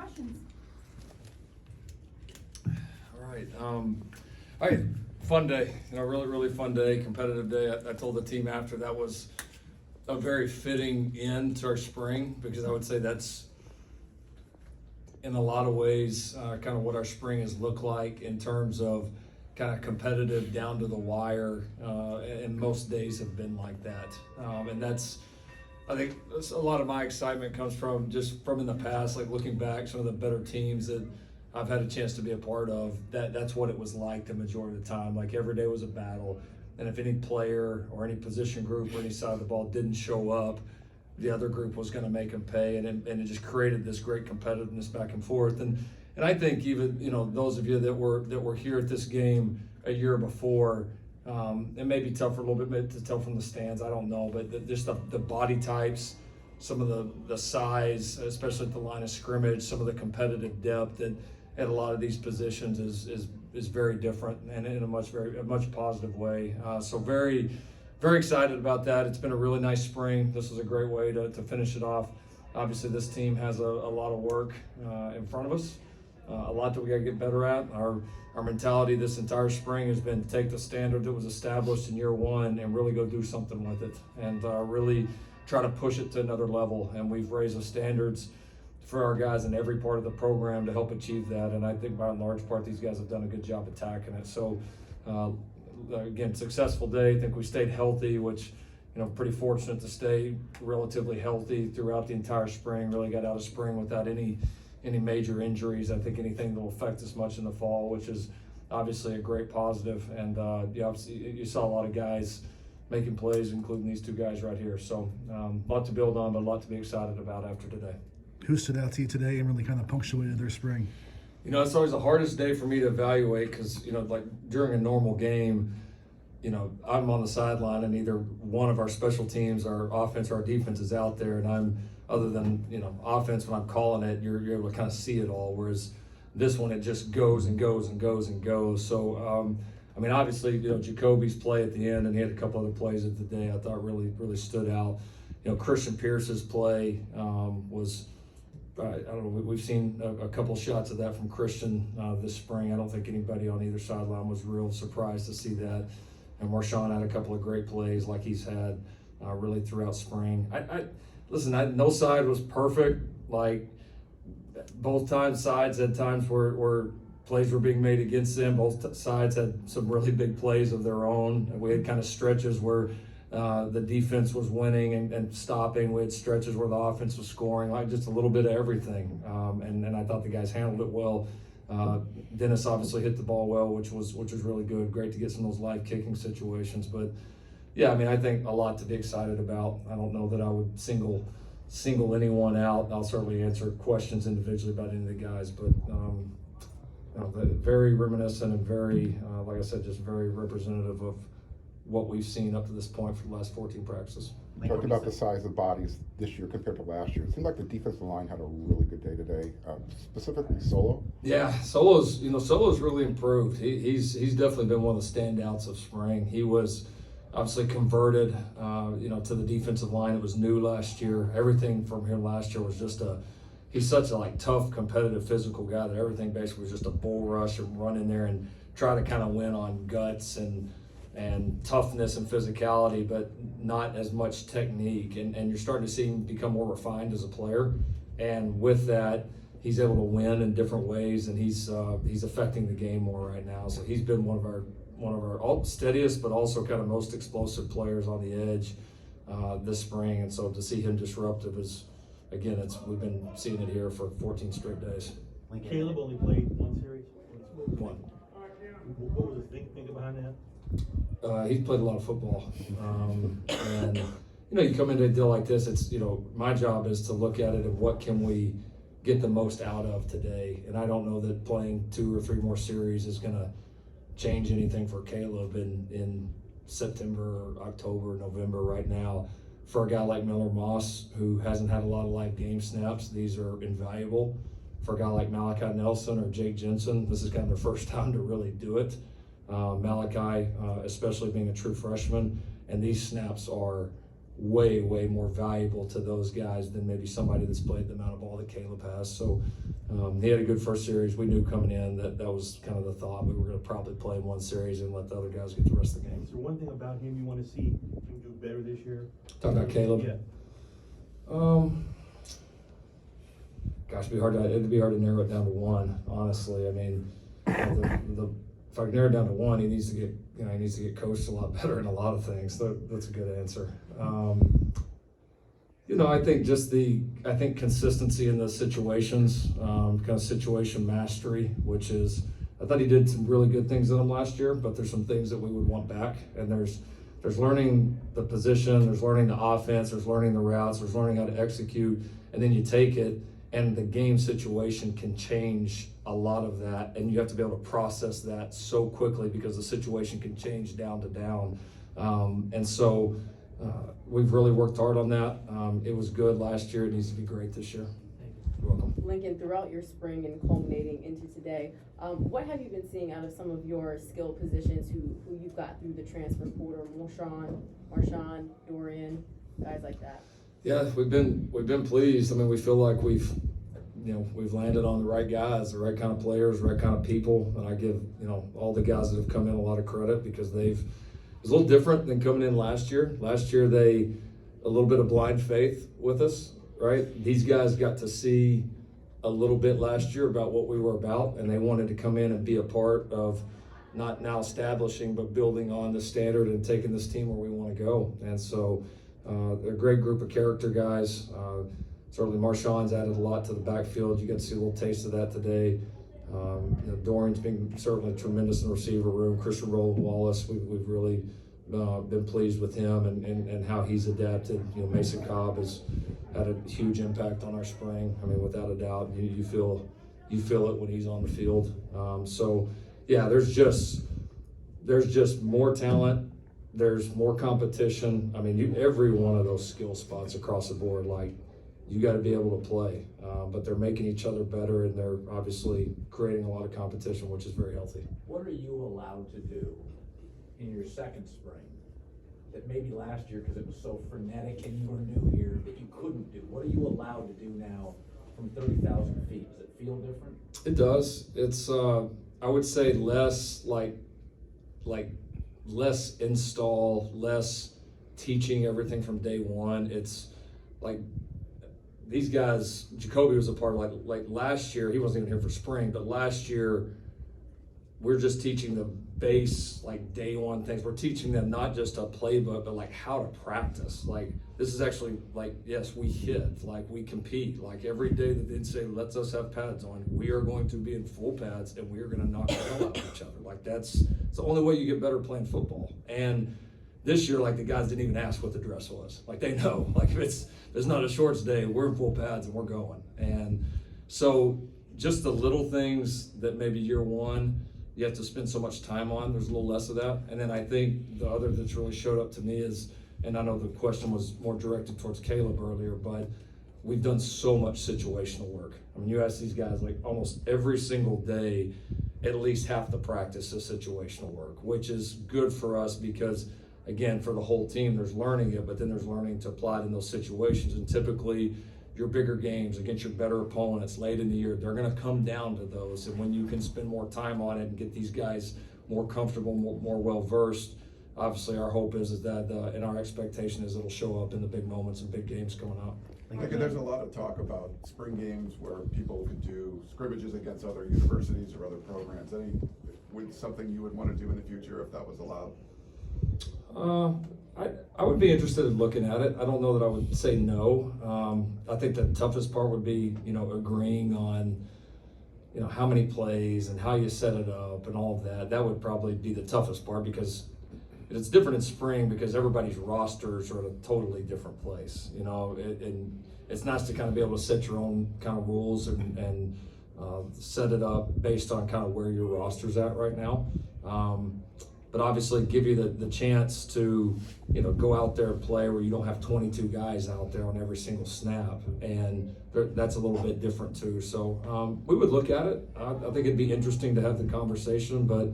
questions. All right, fun day. Really fun day, competitive day. I told the team after that was a very fitting end to our spring, because I would say that's in a lot of ways kind of what our spring has looked like in terms of kind of competitive down to the wire, and most days have been like that. And I think a lot of my excitement comes from just from in the past, like looking back, some of the better teams that I've had a chance to be a part of, that's what it was like the majority of the time. Like every day was a battle. And if any player or any position group or any side of the ball didn't show up, the other group was going to make them pay. And it just created this great competitiveness back and forth. And I think even, those of you that were here at this game a year before, it may be tough for a little bit to tell from the stands, I don't know, but just the body types, some of the size, especially at the line of scrimmage, some of the competitive depth that at a lot of these positions is very different, and in a much positive way. So very excited about that. It's been a really nice spring. This was a great way to finish it off. Obviously, this team has a lot of work in front of us, a lot that we got to get better at. Our mentality this entire spring has been to take the standard that was established in year one and really go do something with it, and really try to push it to another level. And we've raised the standards for our guys in every part of the program to help achieve that. And I think by and large part, these guys have done a good job attacking it. So again, successful day. I think we stayed healthy, which, pretty fortunate to stay relatively healthy throughout the entire spring. Really got out of spring without any major injuries. I think anything that will affect us much in the fall, which is obviously a great positive. And obviously you saw a lot of guys making plays, including these two guys right here. So a lot to build on, but a lot to be excited about after today. Who stood out to you today and really kind of punctuated their spring? It's always the hardest day for me to evaluate because, like during a normal game, I'm on the sideline and either one of our special teams, our offense or our defense is out there, and other than, offense, when I'm calling it, you're able to kind of see it all. Whereas this one, it just goes and goes and goes and goes. So, obviously, Jacobe's play at the end, and he had a couple other plays at the day I thought really stood out. Christian Pierce's play was, I don't know, we've seen a couple shots of that from Christian this spring. I don't think anybody on either sideline was real surprised to see that. And MarShawn had a couple of great plays like he's had really throughout spring. Listen, no side was perfect. Like both sides had times where plays were being made against them. Both sides had some really big plays of their own. We had kind of stretches where the defense was winning and stopping. We had stretches where the offense was scoring, like just a little bit of everything. And I thought the guys handled it well. Dennis obviously hit the ball well, which was really good. Great to get some of those live kicking situations. But yeah, I think a lot to be excited about. I don't know that I would single anyone out. I'll certainly answer questions individually about any of the guys, but very reminiscent and very, like I said, just very representative of what we've seen up to this point for the last 14 practices. You talked about the size of bodies this year compared to last year. It seemed like the defensive line had a really good day today, specifically Solo. Yeah, Solo's really improved. He's definitely been one of the standouts of spring. He was obviously converted, to the defensive line. It was new last year. Everything from him last year was just he's such a tough, competitive, physical guy that everything basically was just a bull rush and run in there and try to kind of win on guts and toughness and physicality, but not as much technique. And you're starting to see him become more refined as a player. And with that, he's able to win in different ways, and he's affecting the game more right now. So he's been one of our steadiest, but also kind of most explosive players on the edge this spring. And so to see him disruptive is, again, we've been seeing it here for 14 straight days. Caleb only played one series. One. What was the thinking behind that? He's played a lot of football, and you come into a deal like this. It's my job is to look at it and what can we get the most out of today. And I don't know that playing 2 or 3 more series is going to change anything for Caleb in September, October, November. Right now, for a guy like Miller Moss who hasn't had a lot of live game snaps, these are invaluable. For a guy like Malachi Nelson or Jake Jensen, this is kind of their first time to really do it. Malachi, especially being a true freshman, and these snaps are way more valuable to those guys than maybe somebody that's played the amount of ball that Caleb has. So he had a good first series. We knew coming in that was kind of the thought. We were going to probably play him one series and let the other guys get the rest of the game. Is there one thing about him you want to see him do better this year? Talking about Caleb? Yeah. Gosh, it'd be hard to narrow it down to one, honestly. I mean, if I can narrow it down to one, he needs to get coached a lot better in a lot of things. That's a good answer. I think consistency in the situations, kind of situation mastery, which is, I thought he did some really good things in them last year, but there's some things that we would want back. And there's learning the position, there's learning the offense, there's learning the routes, there's learning how to execute, and then you take it, and the game situation can change a lot of that, and you have to be able to process that so quickly because the situation can change down to down. We've really worked hard on that. It was good last year. It needs to be great this year. You're welcome. Lincoln, throughout your spring and culminating into today, what have you been seeing out of some of your skill positions who you've got through the transfer portal? MarShawn, Dorian, guys like that. Yeah, we've been pleased. I mean, we feel like we've landed on the right guys, the right kind of players, the right kind of people. And I give, all the guys that have come in a lot of credit because it was a little different than coming in last year. Last year, a little bit of blind faith with us, right? These guys got to see a little bit last year about what we were about, and they wanted to come in and be a part of not now establishing, but building on the standard and taking this team where we want to go. And so they're a great group of character guys. Certainly MarShawn's added a lot to the backfield. You got to see a little taste of that today. Dorian's been certainly tremendous in the receiver room. Christian Rowland-Wallace, we've really been pleased with him and how he's adapted. Mason Cobb has had a huge impact on our spring. I mean, without a doubt, you feel it when he's on the field. There's just more talent. There's more competition. I mean, every one of those skill spots across the board, you got to be able to play. But they're making each other better, and they're obviously creating a lot of competition, which is very healthy. What are you allowed to do in your second spring that maybe last year, because it was so frenetic and you were new here, that you couldn't do? What are you allowed to do now from 30,000 feet? Does it feel different? It does. It's I would say less less install, less teaching everything from day one. It's like these guys, Jacobe was a part of like last year, he wasn't even here for spring, but last year we're just teaching the base, day one things. We're teaching them not just a playbook, but how to practice. This is actually yes, we hit, we compete. Every day that they say, lets us have pads on, we are going to be in full pads and we are going to knock the hell out of each other. It's the only way you get better playing football. And this year, the guys didn't even ask what the dress was. They know, if it's not a shorts day, we're in full pads and we're going. And so just the little things that maybe year one, you have to spend so much time on, there's a little less of that. And then I think the other that's really showed up to me is, and I know the question was more directed towards Caleb earlier, but we've done so much situational work. I mean, you ask these guys, almost every single day, at least half the practice is situational work, which is good for us because, again, for the whole team, there's learning it, but then there's learning to apply it in those situations. And typically, your bigger games against your better opponents late in the year, they're going to come down to those. And when you can spend more time on it and get these guys more comfortable, more well-versed, obviously our hope is that, and our expectation is it'll show up in the big moments and big games coming up. There's a lot of talk about spring games where people could do scrimmages against other universities or other programs. Something you would want to do in the future if that was allowed? I would be interested in looking at it. I don't know that I would say no. I think the toughest part would be, agreeing on, how many plays and how you set it up and all of that. That would probably be the toughest part because it's different in spring because everybody's rosters are at a totally different place, and it's nice to kind of be able to set your own kind of rules and set it up based on kind of where your roster's at right now. But obviously give you the chance to, go out there and play where you don't have 22 guys out there on every single snap. And that's a little bit different too. So we would look at it. I think it'd be interesting to have the conversation, but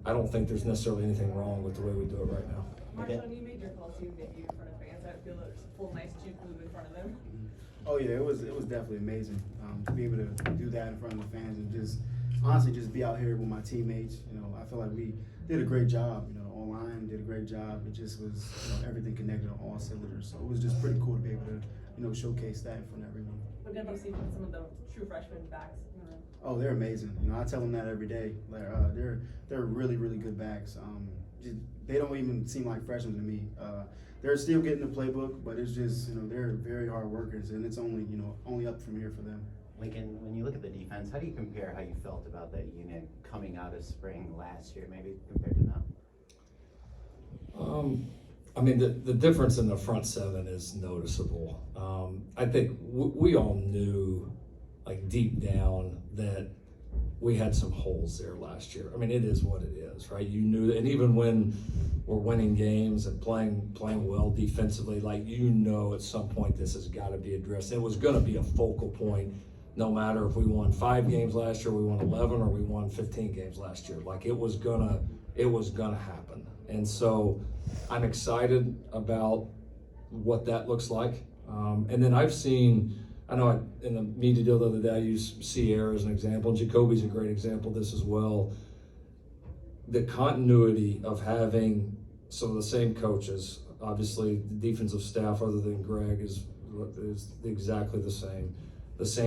I don't think there's necessarily anything wrong with the way we do it right now. MarShawn, you made your call too, maybe in front of fans. I feel that Oh yeah, it was definitely amazing to be able to do that in front of the fans and just honestly just be out here with my teammates. You know, I feel like we did a great job. You know, online did a great job. It just was everything connected on all cylinders. So it was just pretty cool to be able to showcase that in front of everyone. What did you see from some of the true freshmen backs in the room? Oh, they're amazing. You know, I tell them that every day. They're really really good backs. They don't even seem like freshmen to me. They're still getting the playbook, but it's just they're very hard workers, and it's only up from here for them. Lincoln, when you look at the defense, how do you compare how you felt about that unit coming out of spring last year, maybe compared to now? I mean, the difference in the front seven is noticeable. I think we all knew, like deep down, that we had some holes there last year. I mean, it is what it is, right? You knew that, and even when we're winning games and playing well defensively, like at some point this has got to be addressed. It was going to be a focal point, no matter if we won 5 games last year, we won 11, or we won 15 games last year. Like it was gonna happen. And so I'm excited about what that looks like. And then I know in the media deal the other day, I used Sierra as an example. Jacobe's a great example of this as well. The continuity of having some of the same coaches, obviously the defensive staff other than Greg is exactly the same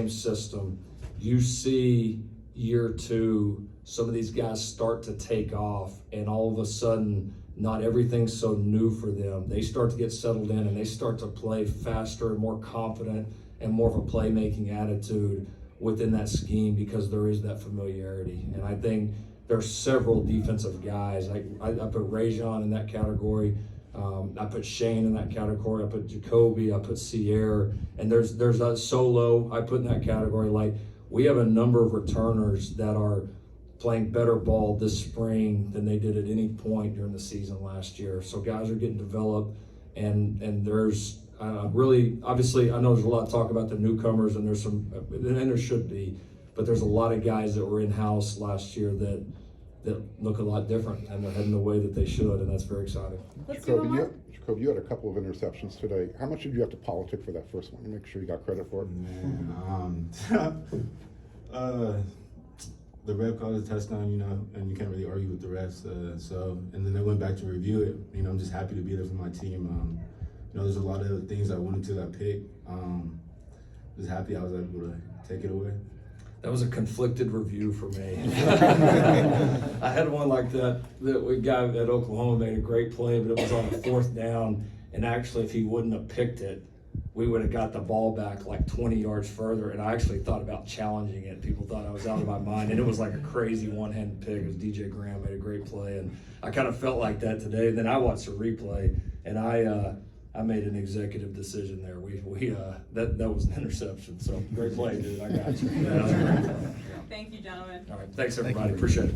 system. You see year 2, some of these guys start to take off, and all of a sudden, not everything's so new for them. They start to get settled in, and they start to play faster and more confident and more of a playmaking attitude within that scheme because there is that familiarity. And I think there's several defensive guys. I put Rajon in that category. I put Shane in that category. I put Jacobe. I put Sierra. And there's a Solo I put in that category. Like, we have a number of returners that are playing better ball this spring than they did at any point during the season last year. So guys are getting developed, and there's really, obviously, I know there's a lot of talk about the newcomers, and there should be, but there's a lot of guys that were in-house last year that look a lot different, and they're heading the way that they should, and that's very exciting. Jacobe, you had a couple of interceptions today. How much did you have to politic for that first one to make sure you got credit for it? Man, the ref called a touchdown, and you can't really argue with the refs. And then they went back to review it. I'm just happy to be there for my team. There's a lot of things I went into that pick. Just happy I was able to take it away. That was a conflicted review for me. I had one like that we guy at Oklahoma made a great play, but it was on a 4th down, and actually if he wouldn't have picked it, we would have got the ball back like 20 yards further, and I actually thought about challenging it. People thought I was out of my mind, and it was like a crazy one-handed pick. It was DJ Graham made a great play, and I kind of felt like that today. And then I watched the replay, and I made an executive decision there. That was an interception. So great play, dude. I got you. That was a great play. Thank you, gentlemen. All right, thanks everybody. Appreciate it.